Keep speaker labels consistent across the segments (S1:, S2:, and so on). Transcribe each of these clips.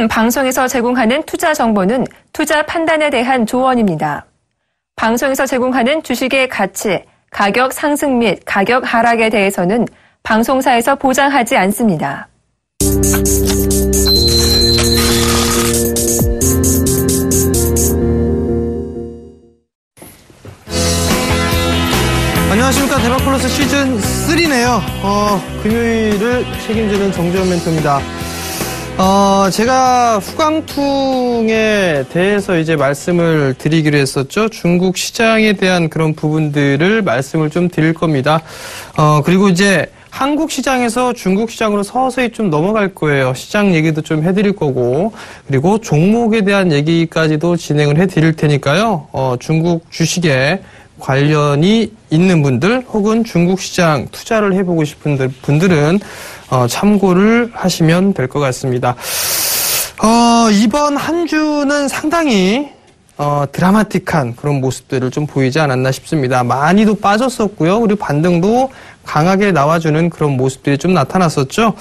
S1: 지금 방송에서 제공하는 투자 정보는 투자 판단에 대한 조언입니다. 방송에서 제공하는 주식의 가치, 가격 상승 및 가격 하락에 대해서는 방송사에서 보장하지 않습니다.
S2: 안녕하십니까. 대박플러스 시즌 3네요. 금요일을 책임지는 정재현 멘토입니다. 제가 후광퉁에 대해서 이제 말씀을 드리기로 했었죠. 중국 시장에 대한 그런 부분들을 말씀을 좀 드릴 겁니다. 그리고 이제 한국 시장에서 중국 시장으로 서서히 좀 넘어갈 거예요. 시장 얘기도 좀 해드릴 거고, 그리고 종목에 대한 얘기까지도 진행을 해드릴 테니까요. 중국 주식에 관련이 있는 분들 혹은 중국 시장 투자를 해보고 싶은 분들은 참고를 하시면 될 것 같습니다. 이번 한 주는 상당히 드라마틱한 그런 모습들을 좀 보이지 않았나 싶습니다. 많이도 빠졌었고요. 그리고 반등도 강하게 나와주는 그런 모습들이 좀 나타났었죠.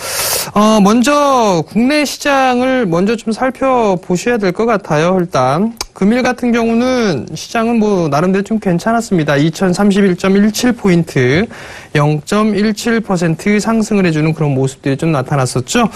S2: 먼저 국내 시장을 먼저 좀 살펴보셔야 될 것 같아요. 일단 금일 같은 경우는 시장은 뭐 나름대로 좀 괜찮았습니다. 2031.17포인트 0.17% 상승을 해주는 그런 모습들이 좀 나타났었죠.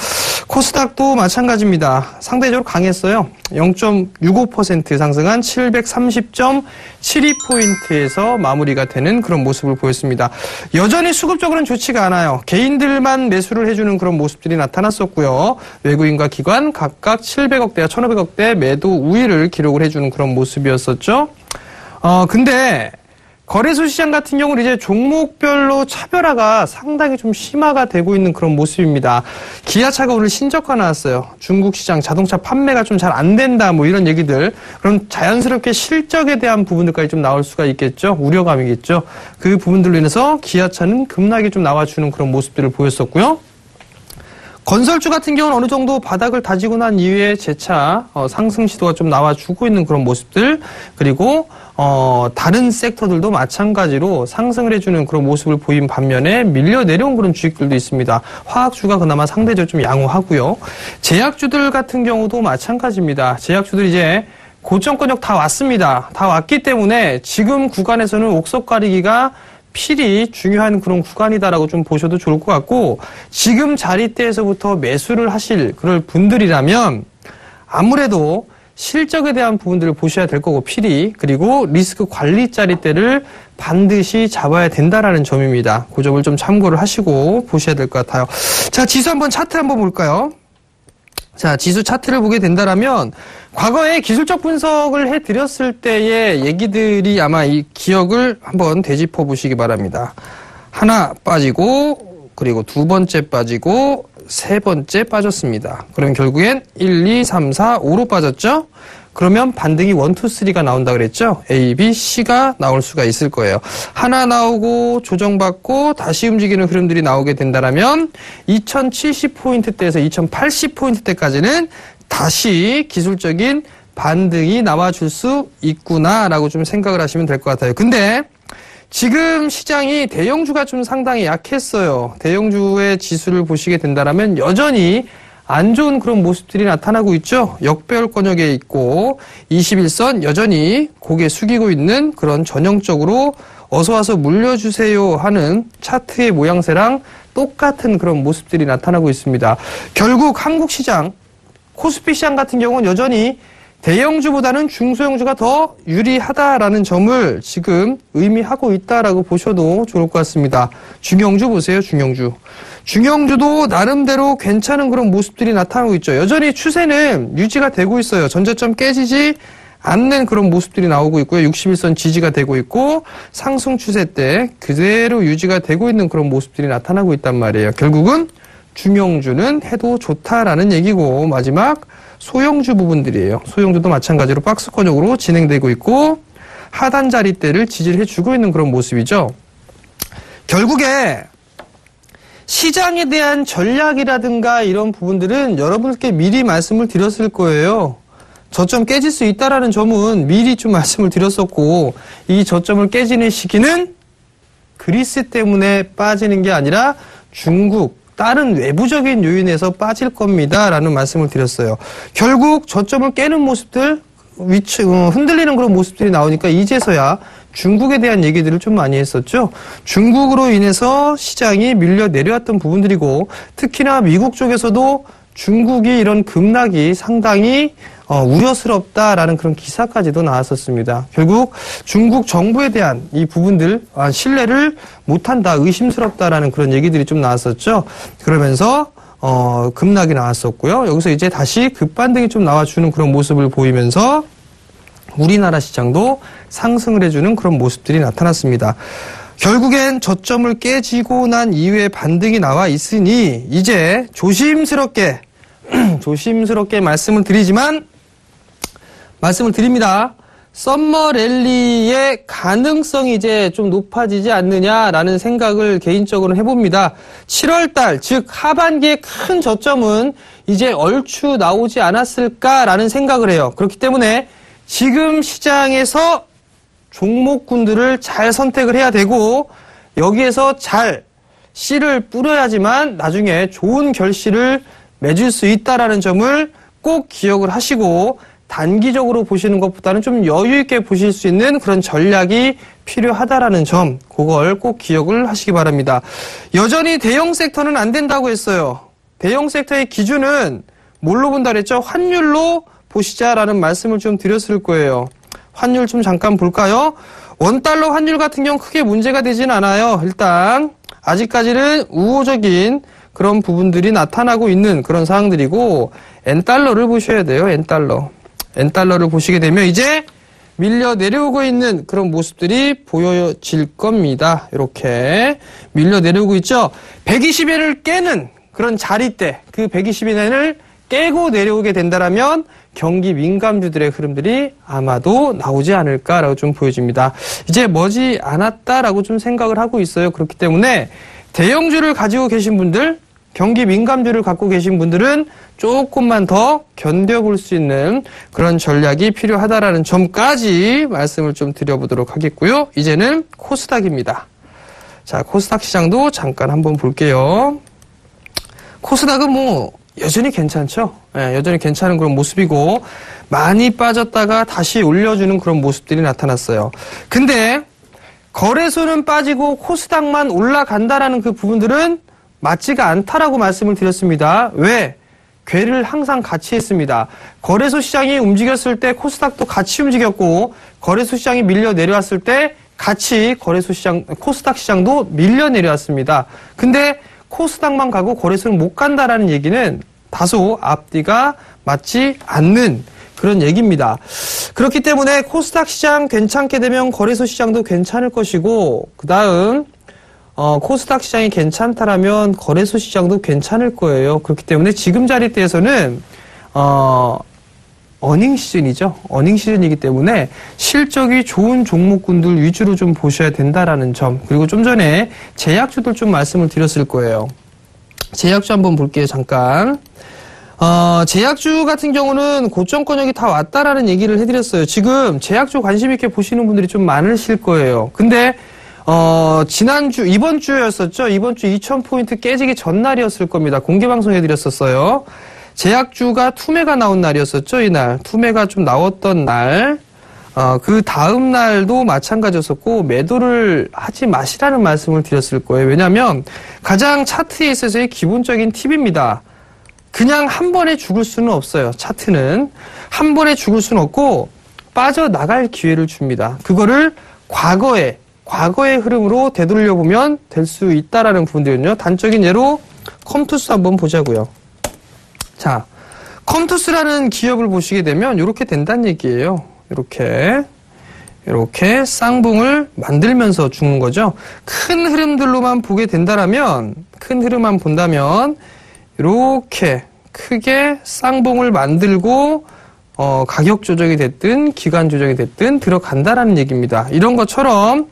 S2: 코스닥도 마찬가지입니다. 상대적으로 강했어요. 0.65% 상승한 730.72포인트에서 마무리가 되는 그런 모습을 보였습니다. 여전히 수급적으로는 좋지가 않아요. 개인들만 매수를 해주는 그런 모습들이 나타났었고요. 외국인과 기관 각각 700억대와 1500억대 매도 우위를 기록을 해주는 그런 모습이었었죠. 근데 거래소 시장 같은 경우는 이제 종목별로 차별화가 상당히 좀 심화가 되고 있는 그런 모습입니다. 기아차가 오늘 신저가 나왔어요. 중국 시장 자동차 판매가 좀 잘 안 된다 뭐 이런 얘기들. 그럼 자연스럽게 실적에 대한 부분들까지 좀 나올 수가 있겠죠. 우려감이겠죠. 그 부분들로 인해서 기아차는 급락이 좀 나와주는 그런 모습들을 보였었고요. 건설주 같은 경우는 어느 정도 바닥을 다지고 난 이후에 재차 상승 시도가 좀 나와주고 있는 그런 모습들, 그리고 다른 섹터들도 마찬가지로 상승을 해주는 그런 모습을 보인 반면에 밀려 내려온 그런 주식들도 있습니다. 화학주가 그나마 상대적으로 좀 양호하고요. 제약주들 같은 경우도 마찬가지입니다. 제약주들 이제 고점권역 다 왔습니다. 다 왔기 때문에 지금 구간에서는 옥석 가리기가 필히 중요한 그런 구간이다라고 좀 보셔도 좋을 것 같고, 지금 자리대에서부터 매수를 하실 그럴 분들이라면 아무래도 실적에 대한 부분들을 보셔야 될 거고 필히, 그리고 리스크 관리 자리대를 반드시 잡아야 된다라는 점입니다. 그 점을 좀 참고를 하시고 보셔야 될 것 같아요. 자, 지수 한번 차트 한번 볼까요? 자, 지수 차트를 보게 된다라면 과거에 기술적 분석을 해드렸을 때의 얘기들이 아마 이 기억을 한번 되짚어 보시기 바랍니다. 하나 빠지고, 그리고 두 번째 빠지고, 세 번째 빠졌습니다. 그러면 결국엔 1, 2, 3, 4, 5로 빠졌죠? 그러면 반등이 1, 2, 3가 나온다 그랬죠? A, B, C가 나올 수가 있을 거예요. 하나 나오고 조정받고 다시 움직이는 흐름들이 나오게 된다면 2070포인트대에서 2080포인트대까지는 다시 기술적인 반등이 나와줄 수 있구나라고 좀 생각을 하시면 될 것 같아요. 근데 지금 시장이 대형주가 좀 상당히 약했어요. 대형주의 지수를 보시게 된다면 여전히 안 좋은 그런 모습들이 나타나고 있죠. 역배열권역에 있고 21선 여전히 고개 숙이고 있는 그런 전형적으로 어서와서 물려주세요 하는 차트의 모양새랑 똑같은 그런 모습들이 나타나고 있습니다. 결국 한국 시장, 코스피 시장 같은 경우는 여전히 대형주보다는 중소형주가 더 유리하다라는 점을 지금 의미하고 있다라고 보셔도 좋을 것 같습니다. 중형주 보세요, 중형주. 중형주도 나름대로 괜찮은 그런 모습들이 나타나고 있죠. 여전히 추세는 유지가 되고 있어요. 전저점 깨지지 않는 그런 모습들이 나오고 있고요. 61선 지지가 되고 있고 상승 추세 때 그대로 유지가 되고 있는 그런 모습들이 나타나고 있단 말이에요. 결국은 중형주는 해도 좋다라는 얘기고, 마지막 소형주 부분들이에요. 소형주도 마찬가지로 박스권역으로 진행되고 있고 하단 자리대를 지지를 해주고 있는 그런 모습이죠. 결국에 시장에 대한 전략이라든가 이런 부분들은 여러분께 미리 말씀을 드렸을 거예요. 저점 깨질 수 있다라는 점은 미리 좀 말씀을 드렸었고, 이 저점을 깨지는 시기는 그리스 때문에 빠지는 게 아니라 중국, 다른 외부적인 요인에서 빠질 겁니다. 라는 말씀을 드렸어요. 결국 저점을 깨는 모습들, 흔들리는 그런 모습들이 나오니까 이제서야 중국에 대한 얘기들을 좀 많이 했었죠. 중국으로 인해서 시장이 밀려 내려왔던 부분들이고 특히나 미국 쪽에서도 중국이 이런 급락이 상당히 우려스럽다라는 그런 기사까지도 나왔었습니다. 결국 중국 정부에 대한 이 부분들 신뢰를 못한다, 의심스럽다라는 그런 얘기들이 좀 나왔었죠. 그러면서 급락이 나왔었고요. 여기서 이제 다시 급반등이 좀 나와주는 그런 모습을 보이면서 우리나라 시장도 상승을 해주는 그런 모습들이 나타났습니다. 결국엔 저점을 깨지고 난 이후에 반등이 나와 있으니 이제 조심스럽게 말씀을 드립니다. 썸머 랠리의 가능성이 이제 좀 높아지지 않느냐라는 생각을 개인적으로 해봅니다. 7월달, 즉 하반기의 큰 저점은 이제 얼추 나오지 않았을까라는 생각을 해요. 그렇기 때문에 지금 시장에서 종목군들을 잘 선택을 해야 되고 여기에서 잘 씨를 뿌려야지만 나중에 좋은 결실을 맺을 수 있다라는 점을 꼭 기억을 하시고 단기적으로 보시는 것보다는 좀 여유 있게 보실 수 있는 그런 전략이 필요하다라는 점, 그걸 꼭 기억을 하시기 바랍니다. 여전히 대형 섹터는 안 된다고 했어요. 대형 섹터의 기준은 뭘로 본다 그랬죠? 환율로 보시자라는 말씀을 좀 드렸을 거예요. 환율 좀 잠깐 볼까요? 원달러 환율 같은 경우 크게 문제가 되진 않아요. 일단 아직까지는 우호적인 그런 부분들이 나타나고 있는 그런 상황들이고 엔달러를 보셔야 돼요. 엔달러를 보시게 되면 이제 밀려 내려오고 있는 그런 모습들이 보여질 겁니다. 이렇게 밀려 내려오고 있죠. 120엔을 깨는 그런 자리대, 그 120엔을 깨고 내려오게 된다라면 경기 민감주들의 흐름들이 아마도 나오지 않을까라고 좀 보여집니다. 이제 머지 않았다라고 좀 생각을 하고 있어요. 그렇기 때문에 대형주를 가지고 계신 분들, 경기 민감주를 갖고 계신 분들은 조금만 더 견뎌볼 수 있는 그런 전략이 필요하다라는 점까지 말씀을 좀 드려보도록 하겠고요. 이제는 코스닥입니다. 자, 코스닥 시장도 잠깐 한번 볼게요. 코스닥은 여전히 괜찮죠? 네, 여전히 괜찮은 그런 모습이고 많이 빠졌다가 다시 올려주는 그런 모습들이 나타났어요. 근데 거래소는 빠지고 코스닥만 올라간다라는 그 부분들은 맞지가 않다라고 말씀을 드렸습니다. 왜? 궤를 항상 같이 했습니다. 거래소 시장이 움직였을 때 코스닥도 같이 움직였고 거래소 시장이 밀려 내려왔을 때 같이 코스닥 시장도 밀려 내려왔습니다. 근데 코스닥만 가고 거래소는 못 간다라는 얘기는 다소 앞뒤가 맞지 않는 그런 얘기입니다. 그렇기 때문에 코스닥 시장 괜찮게 되면 거래소 시장도 괜찮을 것이고 그 다음 코스닥 시장이 괜찮다라면 거래소 시장도 괜찮을 거예요. 그렇기 때문에 지금 자리대에서는 어닝 시즌이죠. 어닝 시즌이기 때문에 실적이 좋은 종목군들 위주로 좀 보셔야 된다라는 점. 그리고 좀 전에 제약주들 좀 말씀을 드렸을 거예요. 제약주 한번 볼게요. 잠깐. 제약주 같은 경우는 고점권역이 다 왔다라는 얘기를 해드렸어요. 지금 제약주 관심 있게 보시는 분들이 좀 많으실 거예요. 근데 이번 주였었죠. 이번 주 2000포인트 깨지기 전날이었을 겁니다. 공개방송 해드렸었어요. 제약주가 투매가 나온 날이었었죠. 이날. 투매가 좀 나왔던 날. 그 다음 날도 마찬가지였었고, 매도를 하지 마시라는 말씀을 드렸을 거예요. 왜냐면, 가장 차트에 있어서의 기본적인 팁입니다. 그냥 한 번에 죽을 수는 없어요. 차트는. 한 번에 죽을 수는 없고, 빠져나갈 기회를 줍니다. 그거를 과거의 흐름으로 되돌려보면 될 수 있다라는 부분들은요. 단적인 예로 컴투스 한번 보자고요. 자, 컴투스라는 기업을 보시게 되면 이렇게 된다는 얘기예요. 이렇게 쌍봉을 만들면서 죽는 거죠. 큰 흐름들로만 보게 된다라면, 큰 흐름만 본다면 이렇게 크게 쌍봉을 만들고 가격 조정이 됐든 기간 조정이 됐든 들어간다라는 얘기입니다. 이런 것처럼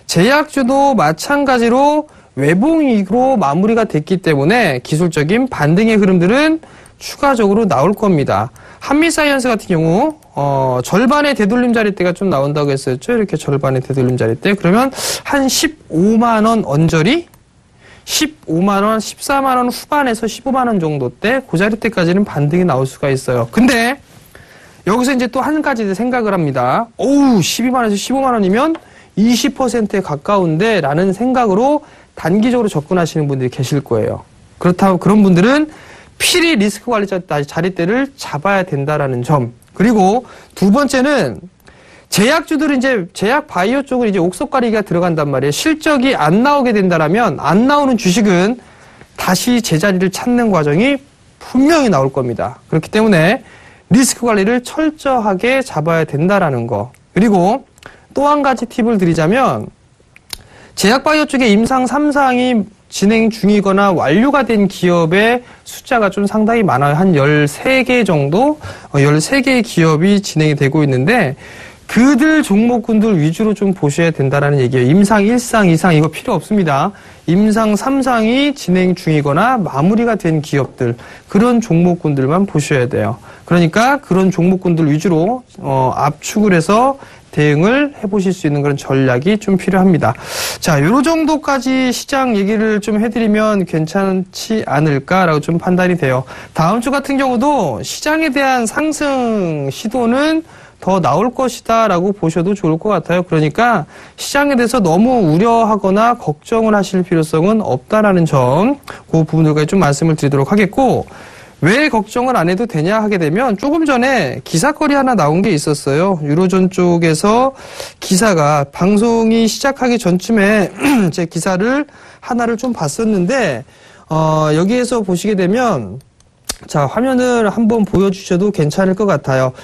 S2: 제약주도 마찬가지로 외봉익으로 마무리가 됐기 때문에 기술적인 반등의 흐름들은 추가적으로 나올 겁니다. 한미사이언스 같은 경우 절반의 되돌림 자리대가 좀 나온다고 했었죠. 이렇게 절반의 되돌림 자리대. 그러면 한 15만 원 언저리? 15만 원, 14만 원 후반에서 15만 원 정도 대 그 자리대까지는 반등이 나올 수가 있어요. 근데 여기서 이제 또 한 가지 생각을 합니다. 12만 원에서 15만 원이면 20%에 가까운데 라는 생각으로 단기적으로 접근하시는 분들이 계실 거예요. 그렇다고 그런 분들은 필히 리스크 관리 자리대를 잡아야 된다라는 점. 그리고 두 번째는 제약주들은 이제 제약 바이오 쪽은 이제 옥석 가리기가 들어간단 말이에요. 실적이 안 나오게 된다라면 안 나오는 주식은 다시 제자리를 찾는 과정이 분명히 나올 겁니다. 그렇기 때문에 리스크 관리를 철저하게 잡아야 된다라는 거. 그리고 또 한 가지 팁을 드리자면 제약 바이오 쪽에 임상 3상이 진행 중이거나 완료가 된 기업의 숫자가 좀 상당히 많아요. 한 13개 정도, 13개의 기업이 진행이 되고 있는데 그들 종목군들 위주로 좀 보셔야 된다라는 얘기예요. 임상 1상, 2상 이거 필요 없습니다. 임상 3상이 진행 중이거나 마무리가 된 기업들, 그런 종목군들만 보셔야 돼요. 그러니까 그런 종목군들 위주로 압축을 해서 대응을 해보실 수 있는 그런 전략이 좀 필요합니다. 자, 요 정도까지 시장 얘기를 좀 해드리면 괜찮지 않을까라고 좀 판단이 돼요. 다음 주 같은 경우도 시장에 대한 상승 시도는 더 나올 것이다라고 보셔도 좋을 것 같아요. 그러니까 시장에 대해서 너무 우려하거나 걱정을 하실 필요성은 없다라는 점, 그 부분들까지 좀 말씀을 드리도록 하겠고, 왜 걱정을 안 해도 되냐 하게 되면 조금 전에 기사거리 하나 나온 게 있었어요. 유로존 쪽에서 기사가 방송이 시작하기 전쯤에 제 기사를 하나를 좀 봤었는데 여기에서 보시게 되면 자, 화면을 한번 보여주셔도 괜찮을 것 같아요.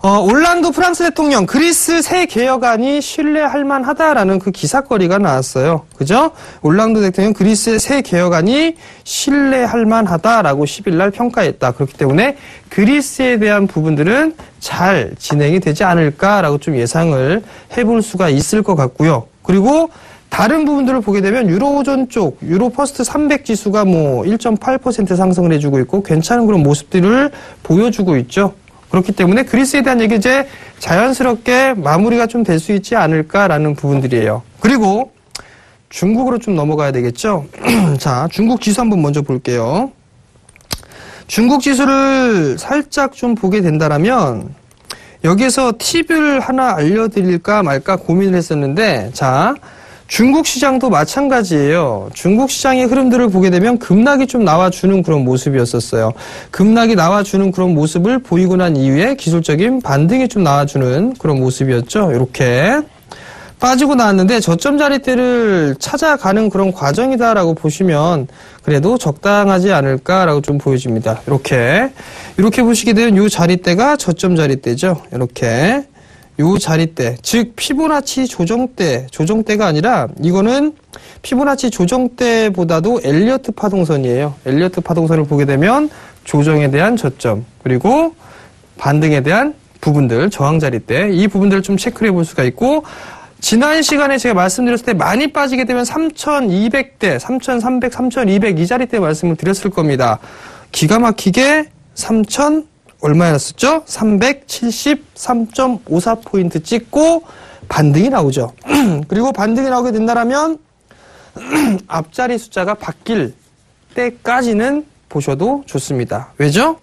S2: 올란도 프랑스 대통령 그리스 새 개혁안이 신뢰할 만하다라는 그 기사거리가 나왔어요. 그죠? 올란도 대통령 그리스의 새 개혁안이 신뢰할 만하다라고 10일 날 평가했다. 그렇기 때문에 그리스에 대한 부분들은 잘 진행이 되지 않을까라고 좀 예상을 해볼 수가 있을 것 같고요. 그리고 다른 부분들을 보게 되면 유로존 쪽, 유로퍼스트 300 지수가 뭐 1.8% 상승을 해주고 있고 괜찮은 그런 모습들을 보여주고 있죠. 그렇기 때문에 그리스에 대한 얘기 이제 자연스럽게 마무리가 좀 될 수 있지 않을까라는 부분들이에요. 그리고 중국으로 좀 넘어가야 되겠죠. 자, 중국 지수 한번 먼저 볼게요. 중국 지수를 살짝 좀 보게 된다라면 여기에서 팁을 하나 알려드릴까 말까 고민을 했었는데, 자, 중국 시장도 마찬가지예요. 중국 시장의 흐름들을 보게 되면 급락이 좀 나와주는 그런 모습이었었어요. 급락이 나와주는 그런 모습을 보이고 난 이후에 기술적인 반등이 좀 나와주는 그런 모습이었죠. 이렇게 빠지고 나왔는데 저점 자리대를 찾아가는 그런 과정이다라고 보시면 그래도 적당하지 않을까라고 좀 보여집니다. 이렇게 보시게 되면 이 자리대가 저점 자리대죠. 이렇게. 요 자리대, 즉 피보나치 조정대가 아니라 이거는 피보나치 조정대보다도 엘리어트 파동선이에요. 엘리어트 파동선을 보게 되면 조정에 대한 저점, 그리고 반등에 대한 부분들, 저항 자리대, 이 부분들을 좀 체크를 해볼 수가 있고, 지난 시간에 제가 말씀드렸을 때 많이 빠지게 되면 3,200대, 3,300, 3,200 이 자리대 말씀을 드렸을 겁니다. 기가 막히게 3,000 얼마였었죠? 373.54포인트 찍고 반등이 나오죠. 그리고 반등이 나오게 된다면 앞자리 숫자가 바뀔 때까지는 보셔도 좋습니다. 왜죠?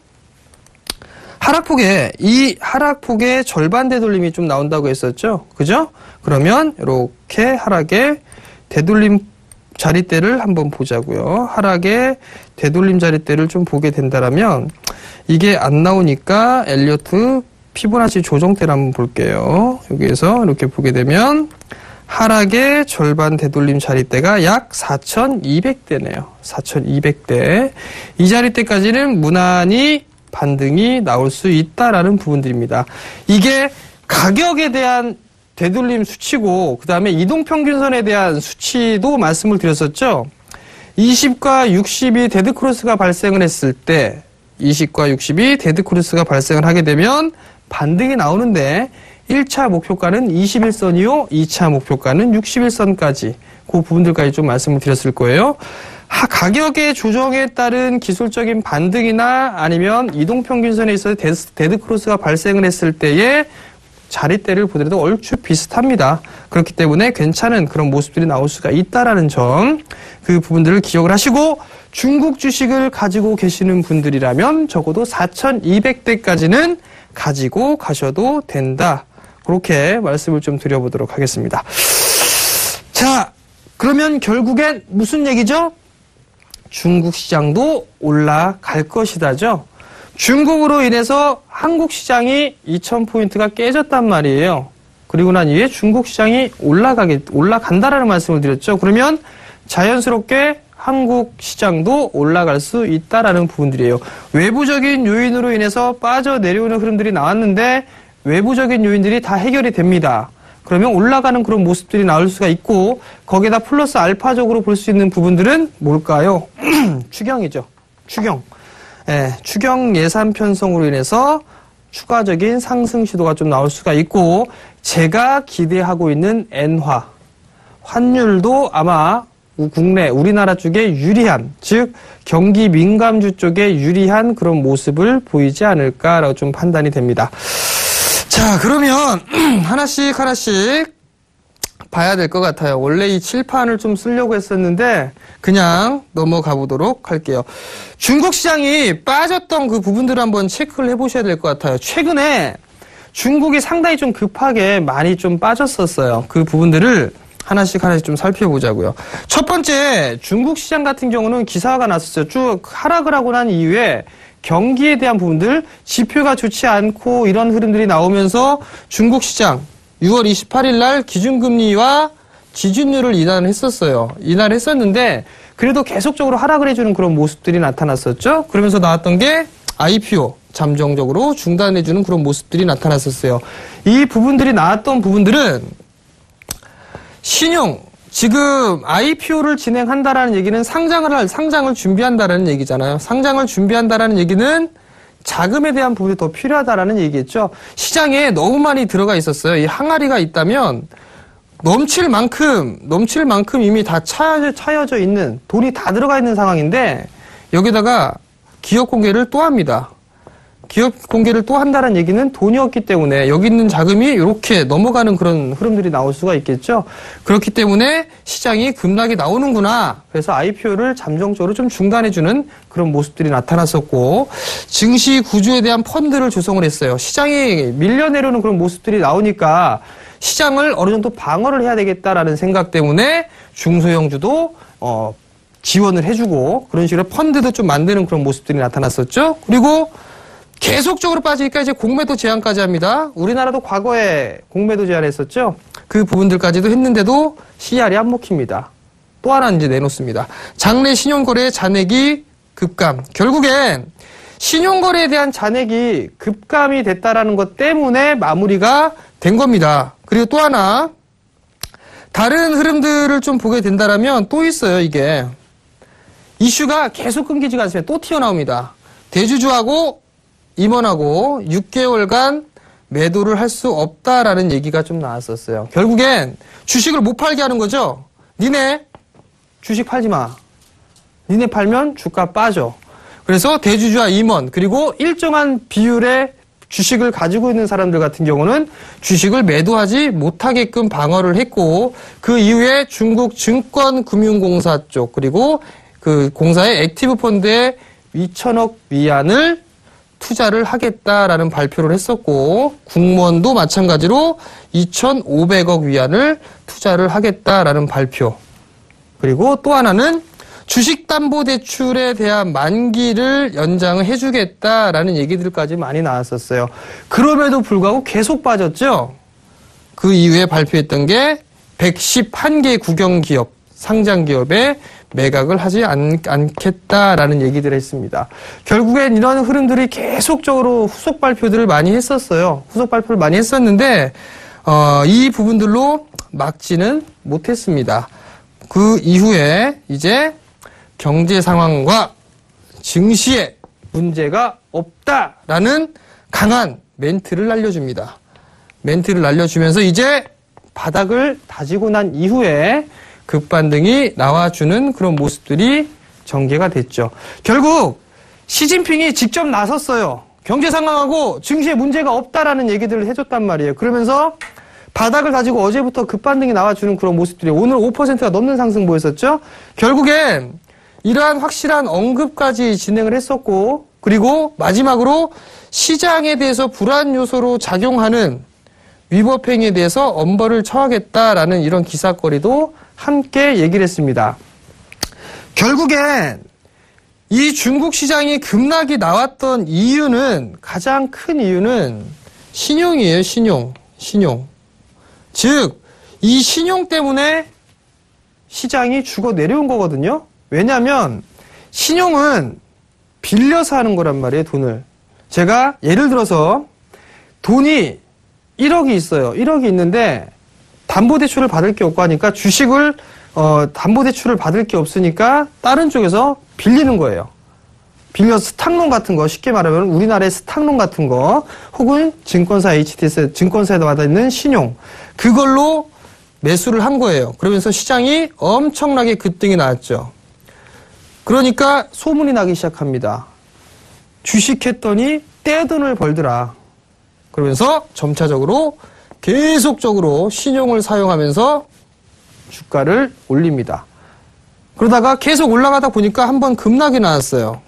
S2: 이 하락폭의 절반 되돌림이 좀 나온다고 했었죠. 그죠? 그러면 이렇게 하락의 되돌림 자리대를 한번 보자고요. 하락의 되돌림 자리대를 좀 보게 된다면 이게 안 나오니까 엘리어트 피보나치 조정대를 한번 볼게요. 여기에서 이렇게 보게 되면 하락의 절반 되돌림 자리대가 약 4,200대네요. 4,200대. 이 자리대까지는 무난히 반등이 나올 수 있다라는 부분들입니다. 이게 가격에 대한 되돌림 수치고 그 다음에 이동평균선에 대한 수치도 말씀을 드렸었죠. 20과 60이 데드크로스가 발생을 했을 때 20과 60이 데드크로스가 발생을 하게 되면 반등이 나오는데 1차 목표가는 21선이요. 2차 목표가는 61선까지 그 부분들까지 좀 말씀을 드렸을 거예요. 가격의 조정에 따른 기술적인 반등이나 아니면 이동평균선에 있어서 데드크로스가 발생을 했을 때의 자리대를 보더라도 얼추 비슷합니다. 그렇기 때문에 괜찮은 그런 모습들이 나올 수가 있다라는 점, 그 부분들을 기억을 하시고 중국 주식을 가지고 계시는 분들이라면 적어도 4,200대까지는 가지고 가셔도 된다. 그렇게 말씀을 좀 드려보도록 하겠습니다. 자, 그러면 결국엔 무슨 얘기죠? 중국 시장도 올라갈 것이다죠. 중국으로 인해서 한국 시장이 2,000포인트가 깨졌단 말이에요. 그리고 난 이후에 중국 시장이 올라간다라는 말씀을 드렸죠. 그러면 자연스럽게 한국 시장도 올라갈 수 있다라는 부분들이에요. 외부적인 요인으로 인해서 빠져내려오는 흐름들이 나왔는데 외부적인 요인들이 다 해결이 됩니다. 그러면 올라가는 그런 모습들이 나올 수가 있고 거기에다 플러스 알파적으로 볼 수 있는 부분들은 뭘까요? 추경이죠. 추경. 예, 추경 예산 편성으로 인해서 추가적인 상승 시도가 좀 나올 수가 있고 제가 기대하고 있는 엔화. 환율도 아마 국내 우리나라 쪽에 유리한, 즉 경기 민감주 쪽에 유리한 그런 모습을 보이지 않을까라고 좀 판단이 됩니다. 자, 그러면 하나씩 봐야 될 것 같아요. 원래 이 칠판을 좀 쓰려고 했었는데 그냥 넘어가 보도록 할게요. 중국 시장이 빠졌던 그 부분들을 한번 체크를 해보셔야 될 것 같아요. 최근에 중국이 상당히 좀 급하게 많이 좀 빠졌었어요. 그 부분들을 하나씩 좀 살펴보자고요. 첫 번째, 중국 시장 같은 경우는 기사가 났었어요. 쭉 하락을 하고 난 이후에 경기에 대한 부분들, 지표가 좋지 않고 이런 흐름들이 나오면서 중국 시장 6월 28일 날 기준금리와 지준율을 인하를 했었어요. 인하를 했었는데 그래도 계속적으로 하락을 해주는 그런 모습들이 나타났었죠. 그러면서 나왔던 게 IPO, 잠정적으로 중단해주는 그런 모습들이 나타났었어요. 이 부분들이 나왔던 부분들은 신용, 지금 IPO를 진행한다라는 얘기는 상장을 준비한다라는 얘기잖아요. 상장을 준비한다라는 얘기는 자금에 대한 부분이 더 필요하다라는 얘기겠죠. 시장에 너무 많이 들어가 있었어요. 이 항아리가 있다면 넘칠 만큼 이미 다 차여져 있는, 돈이 다 들어가 있는 상황인데 여기다가 기업 공개를 또 합니다. 기업 공개를 또 한다는 얘기는 돈이 없기 때문에 여기 있는 자금이 이렇게 넘어가는 그런 흐름들이 나올 수가 있겠죠. 그렇기 때문에 시장이 급락이 나오는구나. 그래서 IPO를 잠정적으로 좀 중단해주는 그런 모습들이 나타났었고 증시 구조에 대한 펀드를 조성을 했어요. 시장이 밀려내려는 그런 모습들이 나오니까 시장을 어느 정도 방어를 해야 되겠다라는 생각 때문에 중소형주도 지원을 해주고 그런 식으로 펀드도 좀 만드는 그런 모습들이 나타났었죠. 그리고 계속적으로 빠지니까 이제 공매도 제한까지 합니다. 우리나라도 과거에 공매도 제한했었죠. 그 부분들까지도 했는데도 CR이 안 먹힙니다. 또 하나 이제 내놓습니다. 장래 신용거래 잔액이 급감. 결국엔 신용거래에 대한 잔액이 급감이 됐다라는 것 때문에 마무리가 된 겁니다. 그리고 또 하나 다른 흐름들을 좀 보게 된다라면 또 있어요. 이게 이슈가 계속 끊기지가 않습니다. 또 튀어나옵니다. 대주주하고 임원하고 6개월간 매도를 할 수 없다라는 얘기가 좀 나왔었어요. 결국엔 주식을 못 팔게 하는 거죠. 니네 주식 팔지 마. 니네 팔면 주가 빠져. 그래서 대주주와 임원 그리고 일정한 비율의 주식을 가지고 있는 사람들 같은 경우는 주식을 매도하지 못하게끔 방어를 했고 그 이후에 중국 증권금융공사 쪽 그리고 그 공사의 액티브 펀드에 2천억 위안을 투자를 하겠다라는 발표를 했었고 국무원도 마찬가지로 2,500억 위안을 투자를 하겠다라는 발표. 그리고 또 하나는 주식담보대출에 대한 만기를 연장을 해주겠다라는 얘기들까지 많이 나왔었어요. 그럼에도 불구하고 계속 빠졌죠. 그 이후에 발표했던 게 111개 국영기업, 상장기업에 매각을 하지 않겠다라는 얘기들을 했습니다. 결국엔 이런 흐름들이 계속적으로 후속 발표들을 많이 했었어요. 후속 발표를 많이 했었는데 이 부분들로 막지는 못했습니다. 그 이후에 이제 경제 상황과 증시에 문제가 없다라는 강한 멘트를 날려줍니다. 멘트를 날려주면서 이제 바닥을 다지고 난 이후에 급반등이 나와주는 그런 모습들이 전개가 됐죠. 결국 시진핑이 직접 나섰어요. 경제 상황하고 증시에 문제가 없다라는 얘기들을 해줬단 말이에요. 그러면서 바닥을 다지고 어제부터 급반등이 나와주는 그런 모습들이 오늘 5%가 넘는 상승 보였었죠. 결국엔 이러한 확실한 언급까지 진행을 했었고, 그리고 마지막으로 시장에 대해서 불안 요소로 작용하는 위법행위에 대해서 엄벌을 처하겠다라는 이런 기사거리도 함께 얘기를 했습니다. 결국엔 이 중국 시장이 급락이 나왔던 이유는, 가장 큰 이유는 신용이에요. 신용. 즉, 이 신용 때문에 시장이 죽어 내려온 거거든요. 왜냐하면 신용은 빌려서 하는 거란 말이에요. 돈을. 제가 예를 들어서 돈이 1억이 있어요. 1억이 있는데 담보대출을 받을 게 없고 하니까 주식을 담보대출을 받을 게 없으니까 다른 쪽에서 빌리는 거예요. 빌려 스탁론 같은 거, 쉽게 말하면 우리나라의 스탁론 같은 거, 혹은 증권사 HTS, 증권사에다 받아있는 신용, 그걸로 매수를 한 거예요. 그러면서 시장이 엄청나게 급등이 나왔죠. 그러니까 소문이 나기 시작합니다. 주식했더니 떼돈을 벌더라. 그러면서 점차적으로 계속적으로 신용을 사용하면서 주가를 올립니다. 그러다가 계속 올라가다 보니까 한번 급락이 나왔어요.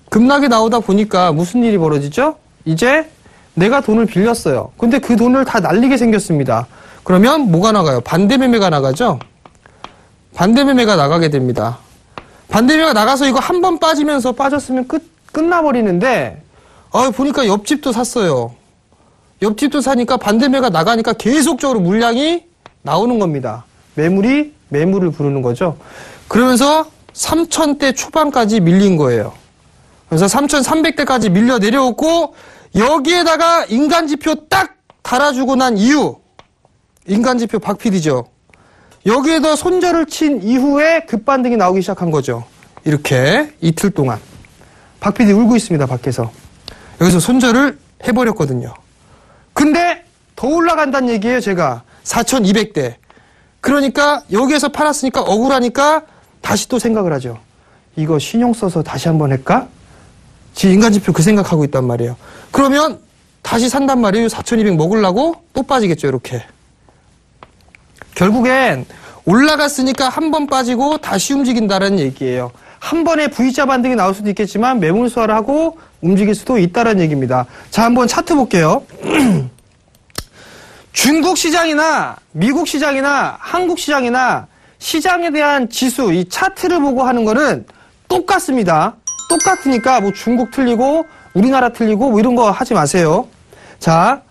S2: 급락이 나오다 보니까 무슨 일이 벌어지죠? 이제 내가 돈을 빌렸어요. 근데 그 돈을 다 날리게 생겼습니다. 그러면 뭐가 나가요? 반대매매가 나가죠? 반대매매가 나가게 됩니다. 반대매매가 나가서 이거 한 번 빠지면서 빠졌으면 끝나버리는데, 보니까 옆집도 샀어요. 옆집도 사니까 반대매가 나가니까 계속적으로 물량이 나오는 겁니다. 매물을 부르는 거죠. 그러면서 3,000대 초반까지 밀린 거예요. 그래서 3,300대까지 밀려 내려오고, 여기에다가 인간지표 딱 달아주고 난 이후, 인간지표 박PD죠. 여기에다 손절을 친 이후에 급반등이 나오기 시작한 거죠. 이렇게 이틀 동안. 박PD 울고 있습니다, 밖에서. 여기서 손절을 해버렸거든요. 근데 더 올라간다는 얘기예요, 제가. 4,200대. 그러니까 여기에서 팔았으니까 억울하니까 다시 또 생각을 하죠. 이거 신용 써서 다시 한번 할까? 지 인간지표 그 생각하고 있단 말이에요. 그러면 다시 산단 말이에요. 4,200 먹으려고 또 빠지겠죠, 이렇게. 결국엔 올라갔으니까 한 번 빠지고 다시 움직인다는 얘기예요. 한 번에 V자 반등이 나올 수도 있겠지만 매물 소화를 하고 움직일 수도 있다는 얘기입니다. 자, 한번 차트 볼게요. 중국 시장이나 미국 시장이나 한국 시장이나 시장에 대한 지수, 이 차트를 보고 하는 거는 똑같습니다. 똑같으니까 뭐 중국 틀리고 우리나라 틀리고 뭐 이런 거 하지 마세요. 자,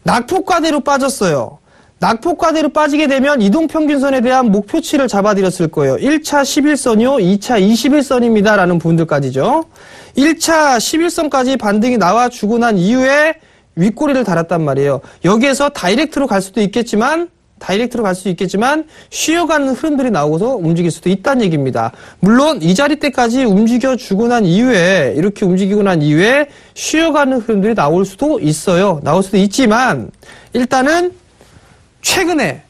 S2: 낙폭과대로 빠졌어요. 낙폭과대로 빠지게 되면 이동평균선에 대한 목표치를 잡아드렸을 거예요. 1차 11선이요, 2차 21선입니다. 라는 부분들까지죠. 1차 11선까지 반등이 나와주고 난 이후에 윗꼬리를 달았단 말이에요. 여기에서 다이렉트로 갈 수도 있겠지만 쉬어가는 흐름들이 나오고서 움직일 수도 있다는 얘기입니다. 물론 이 자리 때까지 움직여주고 난 이후에, 이렇게 움직이고 난 이후에 쉬어가는 흐름들이 나올 수도 있어요. 나올 수도 있지만 일단은 최근에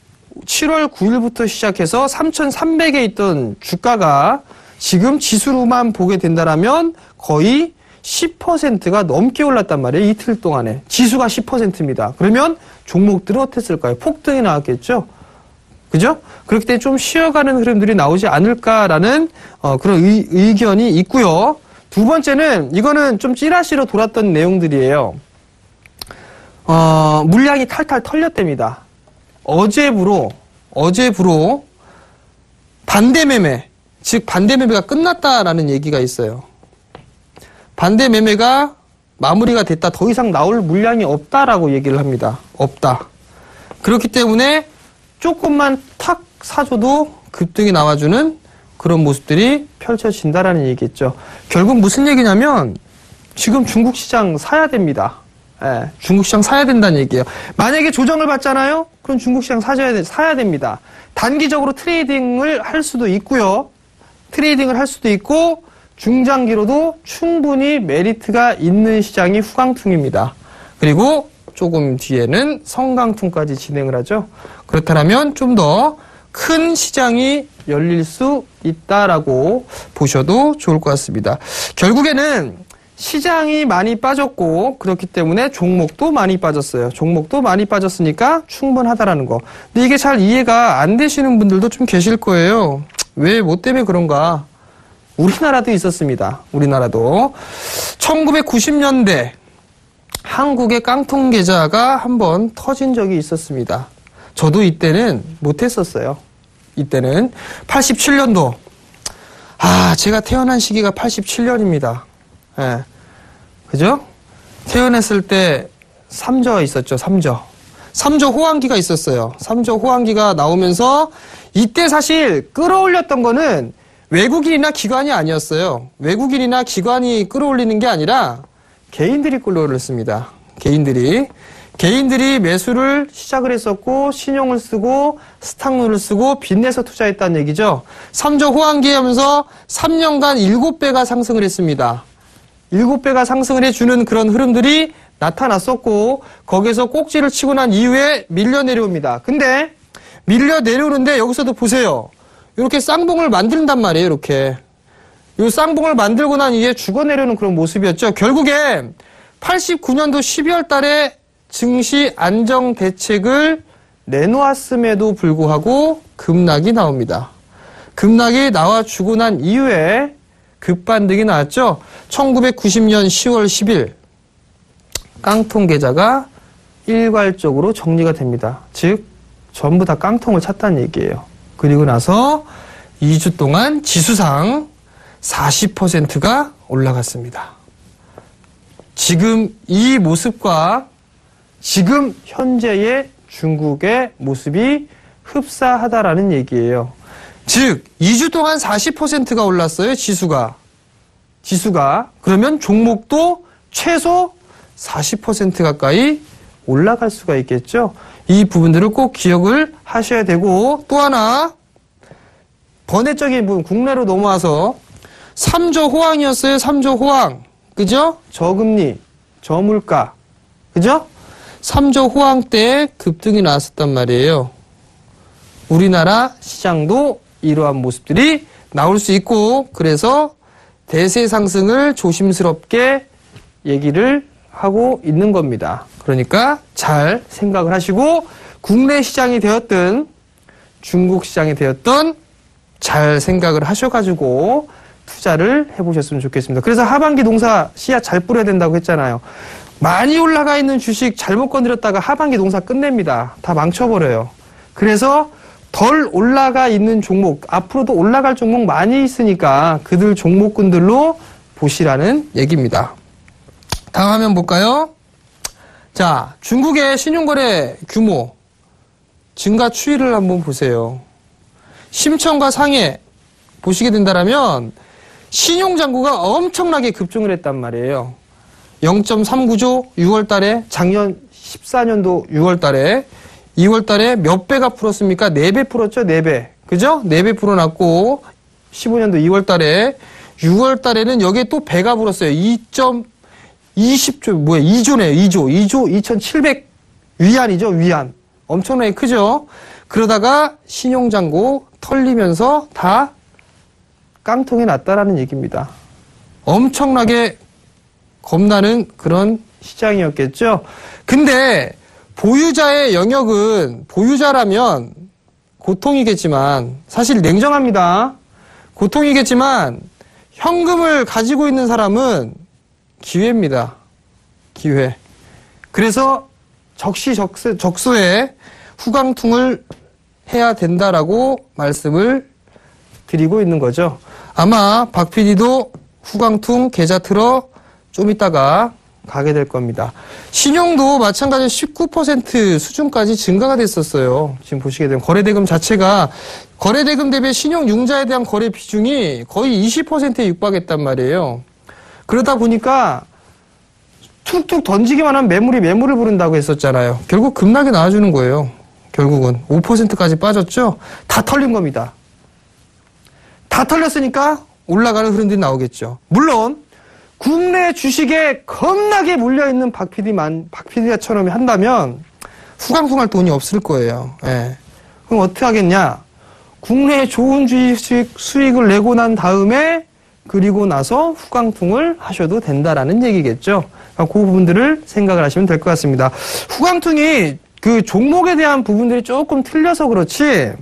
S2: 7월 9일부터 시작해서 3,300에 있던 주가가 지금 지수로만 보게 된다라면 거의 10%가 넘게 올랐단 말이에요. 이틀 동안에. 지수가 10%입니다. 그러면 종목들은 어땠을까요? 폭등이 나왔겠죠? 그죠? 그렇기 때문에 좀 쉬어가는 흐름들이 나오지 않을까라는 그런 의견이 있고요. 두 번째는 이거는 좀 찌라시로 돌았던 내용들이에요. 물량이 탈탈 털렸답니다. 어제부로 반대매매, 즉 반대매매가 끝났다라는 얘기가 있어요. 반대매매가 마무리가 됐다. 더 이상 나올 물량이 없다라고 얘기를 합니다. 없다. 그렇기 때문에 조금만 탁 사줘도 급등이 나와주는 그런 모습들이 펼쳐진다라는 얘기겠죠. 결국 무슨 얘기냐면 지금 중국 시장 사야 됩니다. 예, 중국 시장 사야 된다는 얘기예요. 만약에 조정을 받잖아요? 그럼 중국 시장 사야 됩니다. 단기적으로 트레이딩을 할 수도 있고요. 트레이딩을 할 수도 있고 중장기로도 충분히 메리트가 있는 시장이 후강퉁입니다. 그리고 조금 뒤에는 성강퉁까지 진행을 하죠. 그렇다면 좀 더 큰 시장이 열릴 수 있다라고 보셔도 좋을 것 같습니다. 결국에는 시장이 많이 빠졌고 그렇기 때문에 종목도 많이 빠졌어요. 종목도 많이 빠졌으니까 충분하다라는 거. 근데 이게 잘 이해가 안 되시는 분들도 좀 계실 거예요. 왜, 뭐 때문에 그런가? 우리나라도 있었습니다. 우리나라도. 1990년대 한국의 깡통 계좌가 한번 터진 적이 있었습니다. 저도 이때는 못했었어요. 이때는 87년도. 제가 태어난 시기가 87년입니다. 예. 그죠? 태어났을 때 삼저 있었죠, 삼저. 삼저 호황기가 있었어요. 삼저 호황기가 나오면서 이때 사실 끌어올렸던 거는 외국인이나 기관이 아니었어요. 외국인이나 기관이 끌어올리는 게 아니라 개인들이 끌어올렸습니다. 개인들이 매수를 시작을 했었고 신용을 쓰고 스탁률을 쓰고 빚내서 투자했다는 얘기죠. 삼저 호황기 하면서 3년간 7배가 상승을 했습니다. 7배가 상승을 해주는 그런 흐름들이 나타났었고 거기에서 꼭지를 치고 난 이후에 밀려 내려옵니다. 근데 밀려 내려오는데 여기서도 보세요. 이렇게 쌍봉을 만든단 말이에요. 이렇게. 이 쌍봉을 만들고 난 이후에 죽어 내려오는 그런 모습이었죠. 결국에 89년도 12월 달에 증시 안정 대책을 내놓았음에도 불구하고 급락이 나옵니다. 급락이 나와주고 난 이후에 급반등이 나왔죠. 1990년 10월 10일 깡통 계좌가 일괄적으로 정리가 됩니다. 즉 전부 다 깡통을 찼다는 얘기예요. 그리고 나서 2주 동안 지수상 40%가 올라갔습니다. 지금 이 모습과 지금 현재의 중국의 모습이 흡사하다라는 얘기예요. 즉 2주 동안 40%가 올랐어요. 지수가. 그러면 종목도 최소 40% 가까이 올라갈 수가 있겠죠. 이 부분들을 꼭 기억을 하셔야 되고 또 하나 번외적인 부분 국내로 넘어와서 3조 호황이었어요. 3조 호황. 그죠? 저금리, 저물가. 그죠? 3조 호황 때 급등이 나왔었단 말이에요. 우리나라 시장도 이러한 모습들이 나올 수 있고 그래서 대세 상승을 조심스럽게 얘기를 하고 있는 겁니다. 그러니까 잘 생각을 하시고 국내 시장이 되었든 중국 시장이 되었든 잘 생각을 하셔가지고 투자를 해보셨으면 좋겠습니다. 그래서 하반기 농사 씨앗 잘 뿌려야 된다고 했잖아요. 많이 올라가 있는 주식 잘못 건드렸다가 하반기 농사 끝냅니다. 다 망쳐버려요. 그래서 덜 올라가 있는 종목, 앞으로도 올라갈 종목 많이 있으니까 그들 종목군들로 보시라는 얘기입니다. 다음 화면 볼까요? 자, 중국의 신용거래 규모 증가 추이를 한번 보세요. 심천과 상해 보시게 된다면 신용잔고가 엄청나게 급증을 했단 말이에요. 0.39조 6월 달에 작년 14년도 6월 달에 2월 달에 몇 배가 풀었습니까? 4배 풀었죠? 4배. 그죠? 4배 풀어놨고 15년도 2월 달에 6월 달에는 여기에 또 배가 불었어요. 2.20조 뭐야? 2조네요. 2조 2,700 위안이죠. 위안. 엄청나게 크죠? 그러다가 신용잔고 털리면서 다 깡통에 났다라는 얘기입니다. 엄청나게 겁나는 그런 시장이었겠죠. 근데 보유자의 영역은 보유자라면 고통이겠지만 사실 냉정합니다. 고통이겠지만 현금을 가지고 있는 사람은 기회입니다. 기회. 그래서 적시적소에 후광통을 해야 된다라고 말씀을 드리고 있는 거죠. 아마 박 PD도 후광통 계좌 틀어 좀 이따가 가게 될 겁니다. 신용도 마찬가지로 19% 수준까지 증가가 됐었어요. 지금 보시게 되면 거래대금 자체가 거래대금 대비 신용융자에 대한 거래 비중이 거의 20%에 육박했단 말이에요. 그러다 보니까 툭툭 던지기만 하면 매물을 부른다고 했었잖아요. 결국 급락이 나와주는 거예요. 결국은 5%까지 빠졌죠. 다 털린 겁니다. 다 털렸으니까 올라가는 흐름들이 나오겠죠. 물론 국내 주식에 겁나게 물려있는 박 PD처럼 한다면 후광풍할 돈이 없을 거예요. 예. 그럼 어떻게 하겠냐? 국내에 좋은 주식 수익을 내고 난 다음에 그리고 나서 후광퉁을 하셔도 된다라는 얘기겠죠. 그 부분들을 생각을 하시면 될 것 같습니다. 후광퉁이 그 종목에 대한 부분들이 조금 틀려서 그렇지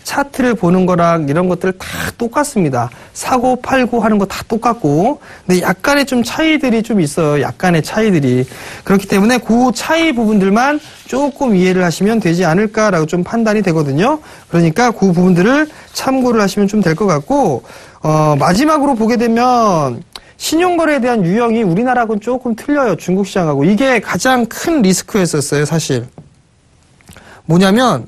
S2: 차트를 보는 거랑 이런 것들 다 똑같습니다. 사고 팔고 하는 거 다 똑같고 근데 약간의 좀 차이들이 좀 있어요. 약간의 차이들이. 그렇기 때문에 그 차이 부분들만 조금 이해를 하시면 되지 않을까라고 좀 판단이 되거든요. 그러니까 그 부분들을 참고를 하시면 좀 될 것 같고 마지막으로 보게 되면 신용거래에 대한 유형이 우리나라하고는 조금 틀려요. 중국 시장하고. 이게 가장 큰 리스크였었어요. 사실. 뭐냐면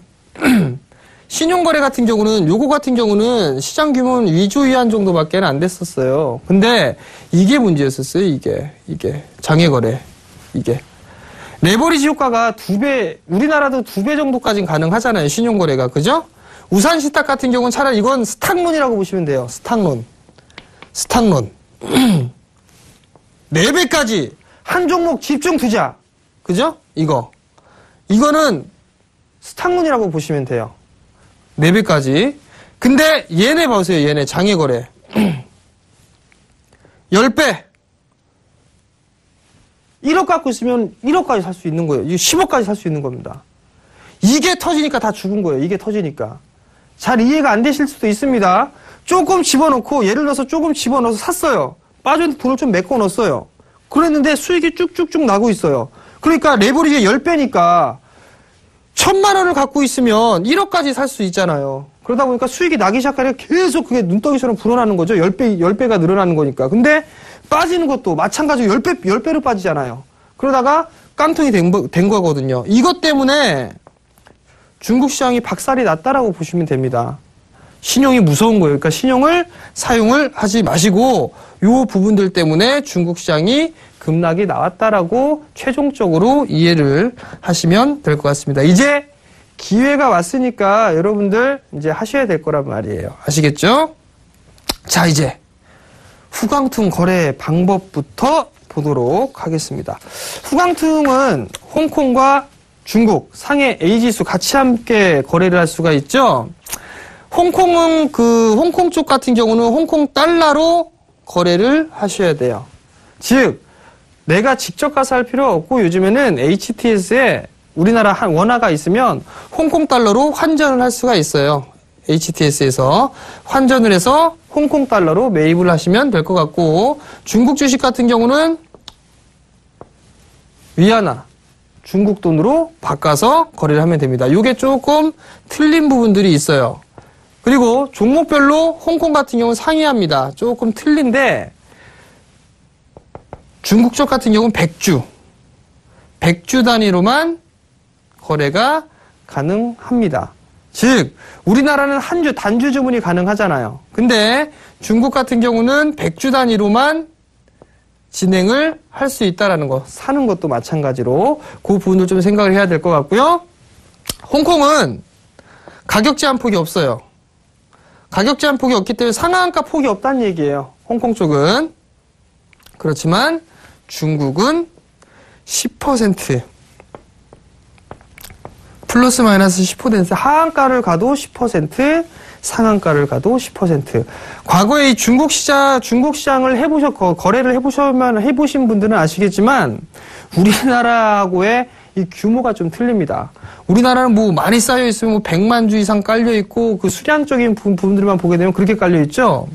S2: 신용거래 같은 경우는 요거 같은 경우는 시장 규모는 위조위안 정도밖에 안 됐었어요. 근데 이게 문제였었어요. 이게 장외거래 이게 레버리지 효과가 2배 우리나라도 2배 정도까지는 가능하잖아요. 신용거래가 그죠? 우산시탁 같은 경우는 차라리 이건 스탁론이라고 보시면 돼요. 스탁론 4배까지 한 종목 집중 투자 그죠? 이거는 스탁론이라고 보시면 돼요. 4배까지. 근데 얘네 보세요. 얘네 장외거래 10배 1억 갖고 있으면 1억까지 살 수 있는 거예요. 10억까지 살 수 있는 겁니다. 이게 터지니까 다 죽은 거예요. 이게 터지니까. 잘 이해가 안 되실 수도 있습니다. 조금 집어넣고 예를 들어서 조금 집어넣어서 샀어요. 빠진 돈을 좀 메꿔 넣었어요. 그랬는데 수익이 쭉쭉쭉 나고 있어요. 그러니까 레버리지 10배니까 1,000만 원을 갖고 있으면 1억까지 살 수 있잖아요. 그러다 보니까 수익이 나기 시작하니까 계속 그게 눈덩이처럼 불어나는 거죠. 10배가 늘어나는 거니까. 근데 빠지는 것도 마찬가지로 10배로 빠지잖아요. 그러다가 깡통이 된 거거든요. 이것 때문에 중국 시장이 박살이 났다라고 보시면 됩니다. 신용이 무서운 거예요. 그러니까 신용을 사용을 하지 마시고 요 부분들 때문에 중국 시장이 급락이 나왔다라고 최종적으로 이해를 하시면 될 것 같습니다. 이제 기회가 왔으니까 여러분들 이제 하셔야 될 거란 말이에요. 아시겠죠? 자, 이제 후광퉁 거래 방법부터 보도록 하겠습니다. 후광퉁은 홍콩과 중국, 상해 A지수 같이 함께 거래를 할 수가 있죠. 홍콩은 홍콩 쪽 같은 경우는 홍콩 달러로 거래를 하셔야 돼요. 즉, 내가 직접 가서 할 필요 없고 요즘에는 HTS에 우리나라 원화가 있으면 홍콩 달러로 환전을 할 수가 있어요. HTS에서 환전을 해서 홍콩 달러로 매입을 하시면 될 것 같고 중국 주식 같은 경우는 위안화, 중국 돈으로 바꿔서 거래를 하면 됩니다. 이게 조금 틀린 부분들이 있어요. 그리고 종목별로 홍콩 같은 경우는 상이합니다. 조금 틀린데 중국 쪽 같은 경우는 100주 단위로만 거래가 가능합니다. 즉 우리나라는 한 주 단주 주문이 가능하잖아요. 근데 중국 같은 경우는 100주 단위로만 진행을 할 수 있다라는 거. 사는 것도 마찬가지로 그 부분을 좀 생각을 해야 될 것 같고요. 홍콩은 가격 제한 폭이 없어요. 가격 제한 폭이 없기 때문에 상한가 폭이 없다는 얘기예요. 홍콩 쪽은. 그렇지만 중국은 10% 플러스 마이너스 10% 하한가를 가도 10% 상한가를 가도 10%. 과거에 이 중국 시장을 거래를 해보신 분들은 아시겠지만 우리나라하고의 이 규모가 좀 틀립니다. 우리나라는 뭐 많이 쌓여 있으면 뭐 100만 주 이상 깔려 있고 그 수량적인 부분들만 보게 되면 그렇게 깔려 있죠.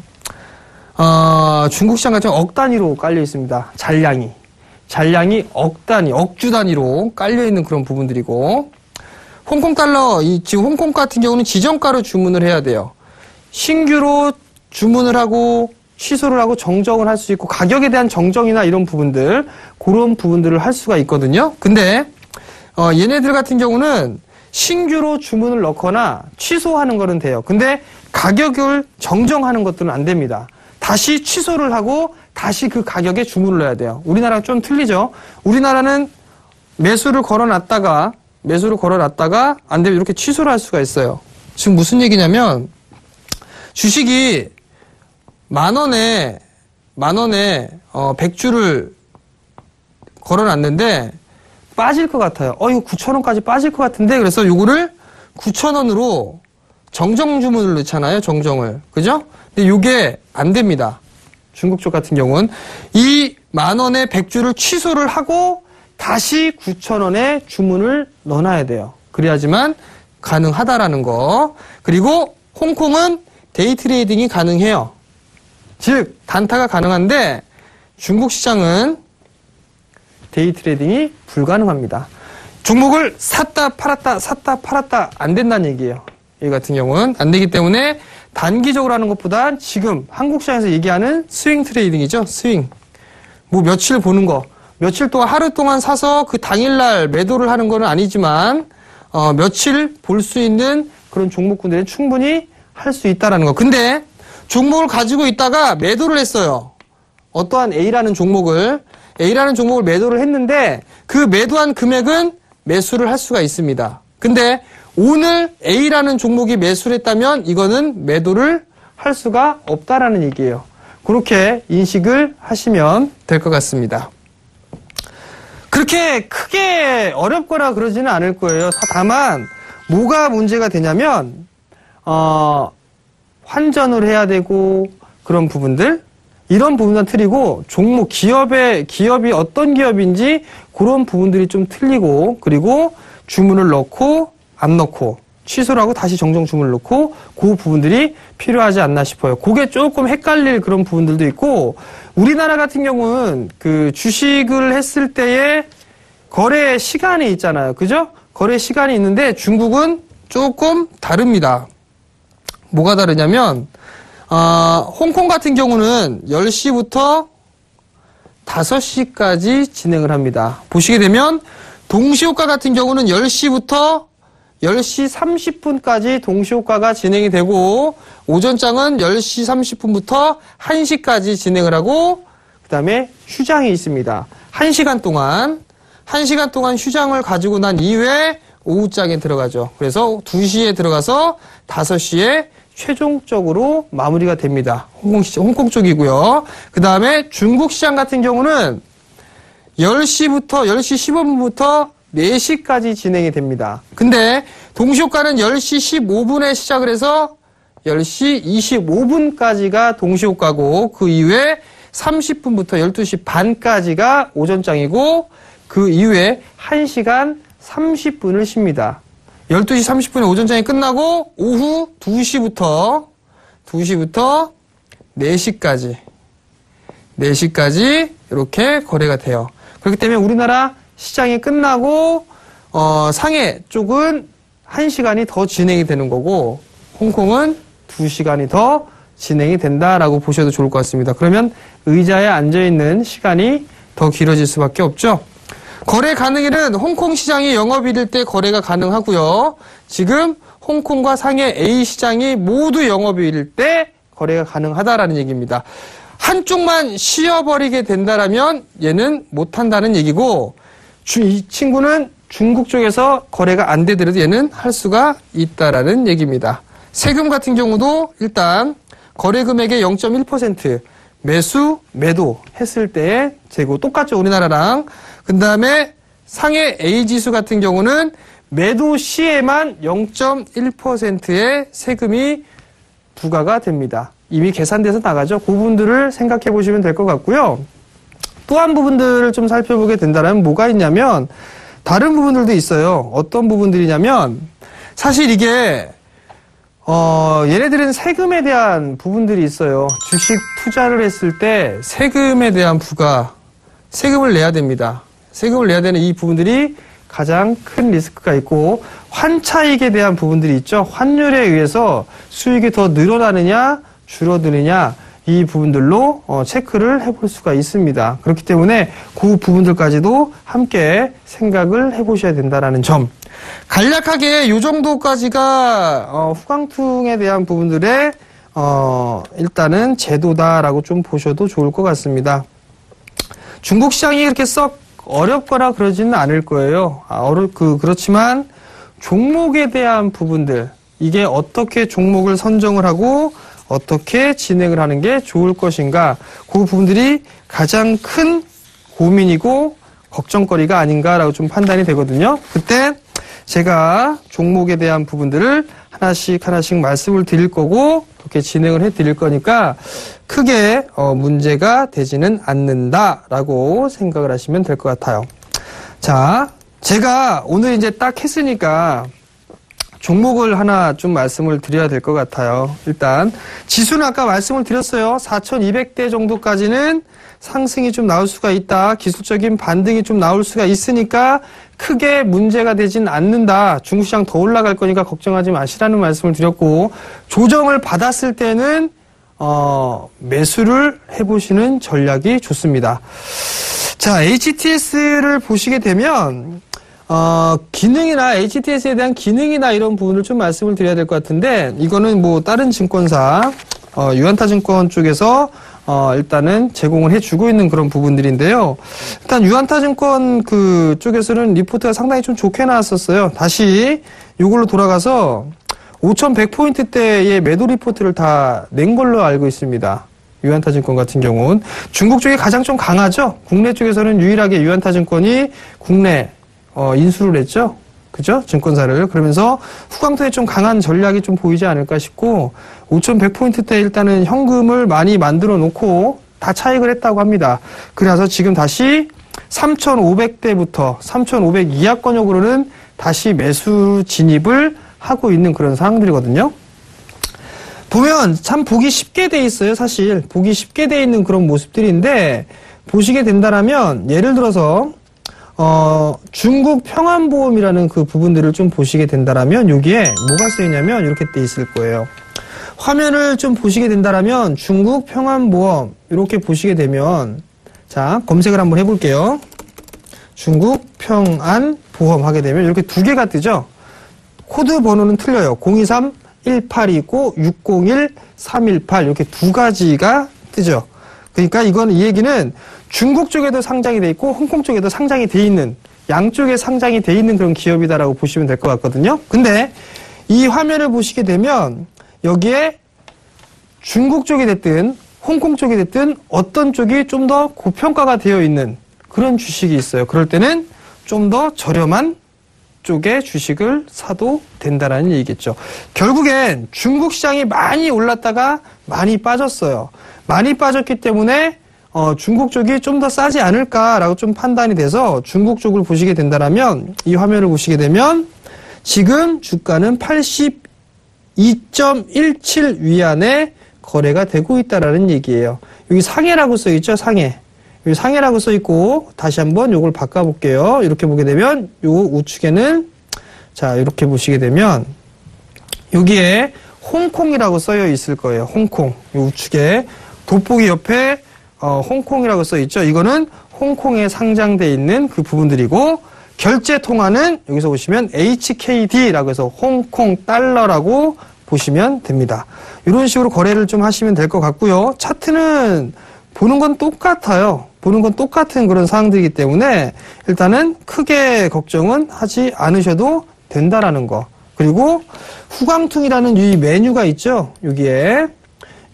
S2: 중국 시장 같은 경우 억 단위로 깔려 있습니다. 잔량이 억주 단위로 깔려 있는 그런 부분들이고 홍콩 달러, 지금 홍콩 같은 경우는 지정가로 주문을 해야 돼요. 신규로 주문을 하고 취소를 하고 정정을 할 수 있고 가격에 대한 정정이나 이런 부분들 그런 부분들을 할 수가 있거든요. 근데 얘네들 같은 경우는 신규로 주문을 넣거나 취소하는 거는 돼요. 근데 가격을 정정하는 것들은 안 됩니다. 다시 취소를 하고 다시 그 가격에 주문을 넣어야 돼요. 우리나라랑 좀 틀리죠. 우리나라는 매수를 걸어놨다가 안 되면 이렇게 취소를 할 수가 있어요. 지금 무슨 얘기냐면 주식이 만 원에 100주를 걸어놨는데 빠질 것 같아요. 이거 9,000원까지 빠질 것 같은데 그래서 요거를 9,000원으로 정정 주문을 넣잖아요. 정정을. 그죠? 근데 근데 요게 안 됩니다. 중국 쪽 같은 경우는 이 10,000원의 100주를 취소를 하고 다시 9,000원에 주문을 넣어놔야 돼요. 그래야지만 가능하다라는 거. 그리고 홍콩은 데이 트레이딩이 가능해요. 즉 단타가 가능한데 중국 시장은 데이 트레이딩이 불가능합니다. 종목을 샀다 팔았다 안 된다는 얘기예요. 이 같은 경우는 안 되기 때문에 단기적으로 하는 것보다 지금 한국 시장에서 얘기하는 스윙 트레이딩이죠. 스윙. 뭐 며칠 보는 거. 며칠 동안 하루 동안 사서 그 당일날 매도를 하는 건 아니지만 며칠 볼 수 있는 그런 종목군들은 충분히 할 수 있다라는 거. 근데 종목을 가지고 있다가 매도를 했어요. 어떠한 A라는 종목을 매도를 했는데 그 매도한 금액은 매수를 할 수가 있습니다. 근데 오늘 A라는 종목이 매수를 했다면 이거는 매도를 할 수가 없다라는 얘기예요. 그렇게 인식을 하시면 될 것 같습니다. 그렇게 크게 어렵거나 그러지는 않을 거예요. 다만 뭐가 문제가 되냐면 환전을 해야 되고 그런 부분들, 이런 부분은 틀리고 종목 기업이 어떤 기업인지 그런 부분들이 좀 틀리고, 그리고 주문을 넣고 안 넣고 취소를 하고 다시 정정 주문을 넣고 그 부분들이 필요하지 않나 싶어요. 그게 조금 헷갈릴 그런 부분들도 있고, 우리나라 같은 경우는 그 주식을 했을 때의 거래 시간이 있잖아요. 그죠? 거래 시간이 있는데 중국은 조금 다릅니다. 뭐가 다르냐면 홍콩 같은 경우는 10시부터 5시까지 진행을 합니다. 보시게 되면 동시효과 같은 경우는 10시부터 10시 30분까지 동시효과가 진행이 되고, 오전장은 10시 30분부터 1시까지 진행을 하고, 그 다음에 휴장이 있습니다. 1시간 동안 휴장을 가지고 난 이후에 오후장에 들어가죠. 그래서 2시에 들어가서 5시에 최종적으로 마무리가 됩니다. 홍콩 쪽이고요. 그 다음에 중국 시장 같은 경우는 10시 15분부터 4시까지 진행이 됩니다. 근데 동시효과는 10시 15분에 시작을 해서 10시 25분까지가 동시효과고, 그 이후에 30분부터 12시 반까지가 오전장이고, 그 이후에 1시간 30분을 쉽니다. 12시 30분에 오전장이 끝나고 오후 2시부터 4시까지 이렇게 거래가 돼요. 그렇기 때문에 우리나라 시장이 끝나고 상해 쪽은 1시간이 더 진행이 되는 거고, 홍콩은 2시간이 더 진행이 된다라고 보셔도 좋을 것 같습니다. 그러면 의자에 앉아있는 시간이 더 길어질 수밖에 없죠. 거래 가능일은 홍콩 시장이 영업일일 때 거래가 가능하고요. 지금 홍콩과 상해 A 시장이 모두 영업일일 때 거래가 가능하다라는 얘기입니다. 한쪽만 쉬어버리게 된다라면 얘는 못한다는 얘기고, 이 친구는 중국 쪽에서 거래가 안 되더라도 얘는 할 수가 있다라는 얘기입니다. 세금 같은 경우도 일단 거래 금액의 0.1% 매도 했을 때의 재고 똑같죠, 우리나라랑. 그 다음에 상해 A지수 같은 경우는 매도 시에만 0.1%의 세금이 부과가 됩니다. 이미 계산돼서 나가죠. 그 부분들을 생각해 보시면 될 것 같고요. 또 한 부분들을 좀 살펴보게 된다면 뭐가 있냐면 다른 부분들도 있어요. 어떤 부분들이냐면 사실 이게 얘네들은 세금에 대한 부분들이 있어요. 주식 투자를 했을 때 세금에 대한 세금을 내야 됩니다. 세금을 내야 되는 이 부분들이 가장 큰 리스크가 있고, 환차익에 대한 부분들이 있죠. 환율에 의해서 수익이 더 늘어나느냐 줄어드느냐, 이 부분들로 체크를 해볼 수가 있습니다. 그렇기 때문에 그 부분들까지도 함께 생각을 해보셔야 된다는 점. 간략하게 이 정도까지가 후광퉁에 대한 부분들의 일단은 제도다라고 좀 보셔도 좋을 것 같습니다. 중국 시장이 그렇게 썩 어렵거나 그러지는 않을 거예요. 그렇지만 종목에 대한 부분들, 이게 어떻게 종목을 선정을 하고 어떻게 진행을 하는 게 좋을 것인가, 그 부분들이 가장 큰 고민이고 걱정거리가 아닌가라고 좀 판단이 되거든요. 그때 제가 종목에 대한 부분들을 하나씩 말씀을 드릴 거고, 그렇게 진행을 해드릴 거니까 크게 문제가 되지는 않는다라고 생각을 하시면 될 것 같아요. 자, 제가 오늘 이제 딱 했으니까 종목을 하나 좀 말씀을 드려야 될 것 같아요. 일단 지수는 아까 말씀을 드렸어요. 4,200대 정도까지는 상승이 좀 나올 수가 있다. 기술적인 반등이 좀 나올 수가 있으니까 크게 문제가 되진 않는다. 중국시장 더 올라갈 거니까 걱정하지 마시라는 말씀을 드렸고, 조정을 받았을 때는 매수를 해보시는 전략이 좋습니다. 자, HTS를 보시게 되면 기능이나 HTS에 대한 기능이나 이런 부분을 좀 말씀을 드려야 될 것 같은데, 이거는 뭐 다른 증권사 유한타증권 쪽에서 일단은 제공을 해주고 있는 그런 부분들인데요. 일단 유한타증권 그 쪽에서는 리포트가 상당히 좀 좋게 나왔었어요. 다시 이걸로 돌아가서 5,100포인트대의 매도 리포트를 다 낸 걸로 알고 있습니다. 유한타증권 같은 경우는 중국 쪽이 가장 좀 강하죠. 국내 쪽에서는 유일하게 유한타증권이 국내 인수를 했죠. 그죠? 증권사를. 그러면서 후광통에 좀 강한 전략이 좀 보이지 않을까 싶고, 5,100포인트대 일단은 현금을 많이 만들어 놓고 다 차익을 했다고 합니다. 그래서 지금 다시 3,500대부터 3,500 이하권역으로는 다시 매수 진입을 하고 있는 그런 상황들이거든요. 보면 참 보기 쉽게 돼 있어요. 사실 보기 쉽게 돼 있는 그런 모습들인데, 보시게 된다라면 예를 들어서 중국 평안보험이라는 그 부분들을 좀 보시게 된다라면 여기에 뭐가 쓰이냐면 이렇게 돼 있을 거예요. 화면을 좀 보시게 된다라면 중국 평안보험 이렇게 보시게 되면, 자, 검색을 한번 해볼게요. 중국 평안보험 하게 되면 이렇게 두 개가 뜨죠. 코드 번호는 틀려요. 023-1829, 601-318 이렇게 두 가지가 뜨죠. 그러니까 이건 이 얘기는 중국 쪽에도 상장이 돼 있고 홍콩 쪽에도 상장이 돼 있는, 양쪽에 상장이 돼 있는 그런 기업이다라고 보시면 될 것 같거든요. 근데 이 화면을 보시게 되면 여기에 중국 쪽이 됐든 홍콩 쪽이 됐든 어떤 쪽이 좀 더 고평가가 되어 있는 그런 주식이 있어요. 그럴 때는 좀 더 저렴한 쪽의 주식을 사도 된다라는 얘기겠죠. 결국엔 중국 시장이 많이 올랐다가 많이 빠졌어요. 많이 빠졌기 때문에 중국 쪽이 좀 더 싸지 않을까라고 좀 판단이 돼서 중국 쪽을 보시게 된다라면 이 화면을 보시게 되면 지금 주가는 82.17 위안에 거래가 되고 있다라는 얘기예요. 여기 상해라고 써 있죠, 상해. 여기 상해라고 써 있고, 다시 한번 요걸 바꿔볼게요. 이렇게 보게 되면 요 우측에는, 자, 이렇게 보시게 되면 여기에 홍콩이라고 써여 있을 거예요. 홍콩. 요 우측에 돋보기 옆에 홍콩이라고 써 있죠. 이거는 홍콩에 상장돼 있는 그 부분들이고, 결제 통화는 여기서 보시면 HKD라고 해서 홍콩 달러라고 보시면 됩니다. 이런 식으로 거래를 좀 하시면 될 것 같고요. 차트는 보는 건 똑같아요. 보는 건 똑같은 그런 상황들이기 때문에 일단은 크게 걱정은 하지 않으셔도 된다라는 거. 그리고 후광퉁이라는 이 메뉴가 있죠. 여기에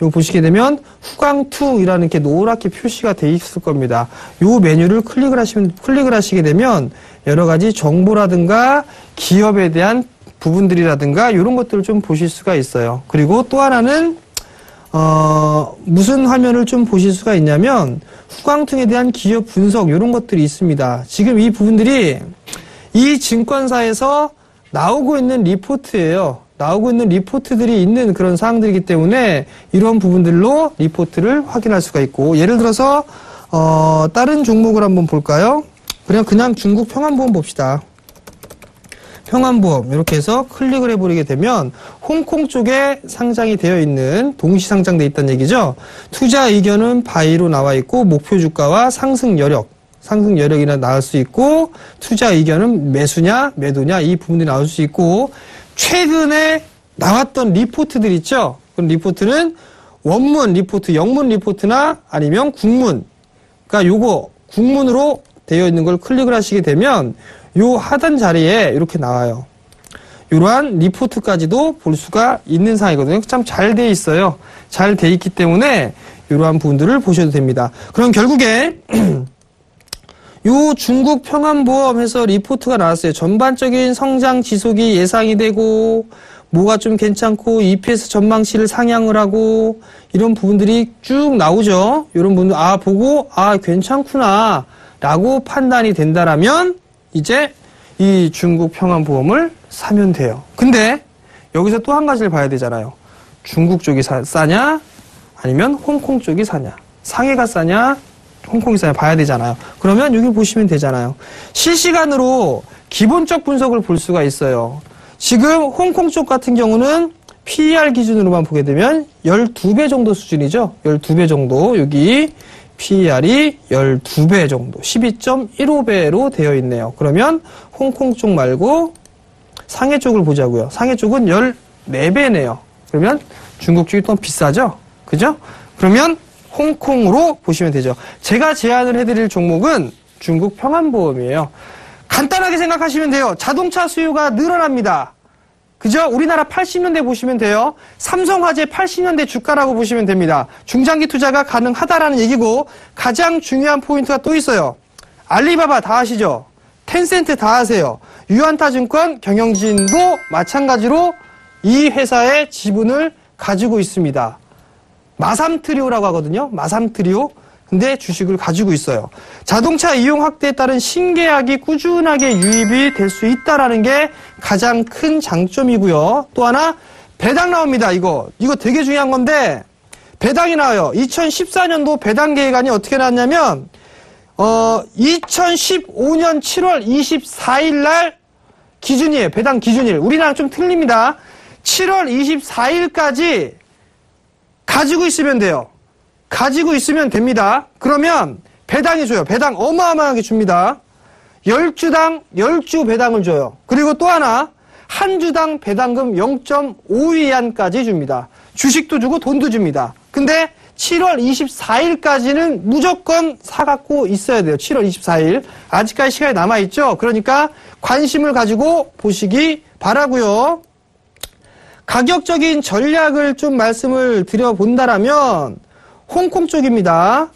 S2: 이거 보시게 되면 후광퉁이라는 이렇게 노랗게 표시가 돼 있을 겁니다. 이 메뉴를 클릭을 하시게 되면 여러 가지 정보라든가 기업에 대한 부분들이라든가 이런 것들을 좀 보실 수가 있어요. 그리고 또 하나는 무슨 화면을 좀 보실 수가 있냐면 후광퉁에 대한 기업 분석 이런 것들이 있습니다. 지금 이 부분들이 이 증권사에서 나오고 있는 리포트예요. 나오고 있는 리포트들이 있는 그런 사항들이기 때문에 이런 부분들로 리포트를 확인할 수가 있고, 예를 들어서 다른 종목을 한번 볼까요? 그냥 중국 평안보험 봅시다. 평안보험 이렇게 해서 클릭을 해버리게 되면 홍콩 쪽에 상장이 되어 있는, 동시 상장돼 있다는 얘기죠. 투자 의견은 바이로 나와 있고 목표 주가와 상승 여력이나 나올 수 있고, 투자 의견은 매수냐 매도냐 이 부분들이 나올 수 있고, 최근에 나왔던 리포트들 있죠. 그럼 리포트는 원문 리포트, 영문 리포트나 아니면 국문, 그러니까 요거 국문으로 되어 있는 걸 클릭을 하시게 되면 요 하단 자리에 이렇게 나와요. 이러한 리포트까지도 볼 수가 있는 상황이거든요. 참 잘 돼 있어요. 잘 돼 있기 때문에 이러한 부분들을 보셔도 됩니다. 그럼 결국에 요 중국 평안보험에서 리포트가 나왔어요. 전반적인 성장 지속이 예상이 되고 뭐가 좀 괜찮고 EPS 전망치를 상향을 하고 이런 부분들이 쭉 나오죠. 이런 부분들 보고 괜찮구나 라고 판단이 된다라면 이제 이 중국 평안보험을 사면 돼요. 근데 여기서 또 한 가지를 봐야 되잖아요. 중국 쪽이 싸냐 아니면 홍콩 쪽이 사냐, 상해가 싸냐 홍콩이 싸냐 봐야 되잖아요. 그러면 여기 보시면 되잖아요. 실시간으로 기본적 분석을 볼 수가 있어요. 지금 홍콩 쪽 같은 경우는 PER 기준으로만 보게 되면 12배 정도 수준이죠. 12배 정도. 여기 PER이 12배 정도. 12.15배로 되어 있네요. 그러면 홍콩 쪽 말고 상해 쪽을 보자고요. 상해 쪽은 14배네요. 그러면 중국 쪽이 더 비싸죠? 그죠? 그러면 홍콩으로 보시면 되죠. 제가 제안을 해드릴 종목은 중국 평안보험이에요. 간단하게 생각하시면 돼요. 자동차 수요가 늘어납니다. 그죠? 우리나라 80년대 보시면 돼요. 삼성화재 80년대 주가라고 보시면 됩니다. 중장기 투자가 가능하다라는 얘기고 가장 중요한 포인트가 또 있어요. 알리바바 다 아시죠? 텐센트 다 아세요. 유안타증권, 경영진도 마찬가지로 이 회사의 지분을 가지고 있습니다. 마삼트리오라고 하거든요. 마삼트리오. 근데 주식을 가지고 있어요. 자동차 이용 확대에 따른 신계약이 꾸준하게 유입이 될 수 있다라는 게 가장 큰 장점이고요. 또 하나 배당 나옵니다. 이거 되게 중요한 건데 배당이 나와요. 2014년도 배당 계획안이 어떻게 나왔냐면 2015년 7월 24일 날 기준이에요. 배당 기준일. 우리나라랑 좀 틀립니다. 7월 24일까지 가지고 있으면 돼요. 가지고 있으면 됩니다. 그러면 배당이 줘요. 배당 어마어마하게 줍니다. 10주당 10주 배당을 줘요. 그리고 또 하나 한 주당 배당금 0.5위안까지 줍니다. 주식도 주고 돈도 줍니다. 근데 7월 24일까지는 무조건 사갖고 있어야 돼요. 7월 24일. 아직까지 시간이 남아있죠. 그러니까 관심을 가지고 보시기 바라고요. 가격적인 전략을 좀 말씀을 드려본다라면 홍콩 쪽입니다.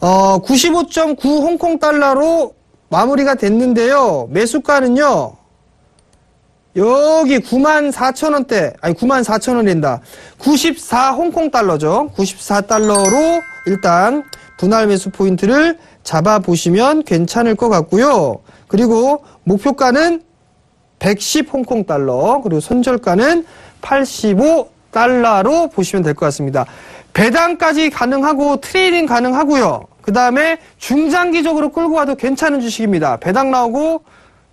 S2: 95.9 홍콩 달러로 마무리가 됐는데요. 매수가는요. 여기 94,000원대, 94,000원이란다. 94 홍콩 달러죠. 94달러로 일단 분할 매수 포인트를 잡아보시면 괜찮을 것 같고요. 그리고 목표가는 110 홍콩 달러, 그리고 손절가는 85달러로 보시면 될 것 같습니다. 배당까지 가능하고 트레이딩 가능하고요. 그 다음에 중장기적으로 끌고 가도 괜찮은 주식입니다. 배당 나오고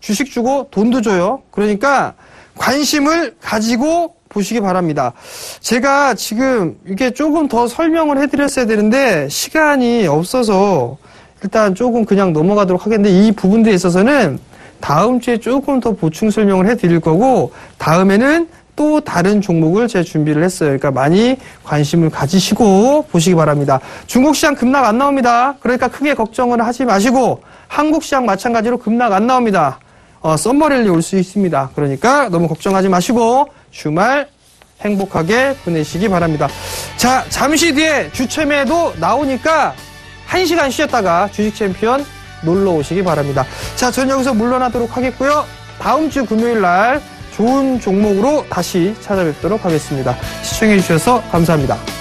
S2: 주식 주고 돈도 줘요. 그러니까 관심을 가지고 보시기 바랍니다. 제가 지금 이게 조금 더 설명을 해드렸어야 되는데 시간이 없어서 일단 조금 그냥 넘어가도록 하겠는데 이 부분들에 있어서는 다음 주에 조금 더 보충 설명을 해드릴 거고 다음에는 또 다른 종목을 제가 준비를 했어요. 그러니까 많이 관심을 가지시고 보시기 바랍니다. 중국 시장 급락 안 나옵니다. 그러니까 크게 걱정을 하지 마시고 한국 시장 마찬가지로 급락 안 나옵니다. 썸머랠리 올 수 있습니다. 그러니까 너무 걱정하지 마시고 주말 행복하게 보내시기 바랍니다. 자, 잠시 뒤에 주체매도 나오니까 1시간 쉬었다가 주식 챔피언 놀러 오시기 바랍니다. 자, 전 여기서 물러나도록 하겠고요. 다음 주 금요일 날 좋은 종목으로 다시 찾아뵙도록 하겠습니다. 시청해 주셔서 감사합니다.